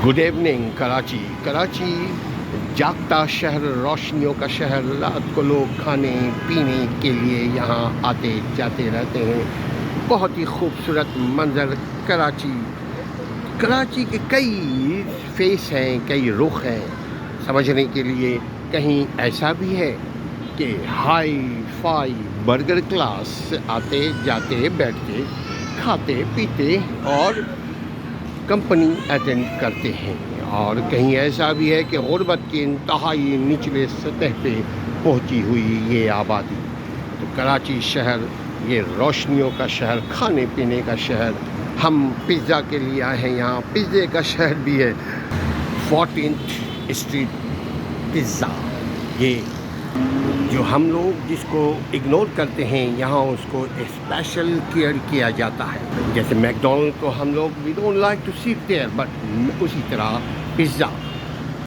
Good evening Karachi. Karachi جاگتا شہر، روشنیوں کا شہر. رات کو لوگ کھانے پینے کے لیے یہاں آتے جاتے رہتے ہیں. بہت ہی خوبصورت منظر کراچی. کراچی کے کئی فیس ہیں، کئی رخ ہیں. سمجھنے کے لیے کہیں ایسا بھی ہے کہ ہائی فائی برگر کلاس سے آتے جاتے بیٹھتے کھاتے پیتے اور کمپنی اٹینڈ کرتے ہیں، اور کہیں ایسا بھی ہے کہ غربت کے انتہائی نچلے سطح پہ پہنچی ہوئی یہ آبادی. تو کراچی شہر یہ روشنیوں کا شہر، کھانے پینے کا شہر. ہم پیزا کے لیے آئے ہیں، یہاں پیزے کا شہر بھی ہے. 14th اسٹریٹ پیزا، یہ جو ہم لوگ جس کو اگنور کرتے ہیں یہاں اس کو اسپیشل کیئر کیا جاتا ہے. جیسے میک ڈونلڈ کو ہم لوگ we don't like to sit there, but اسی طرح پیزا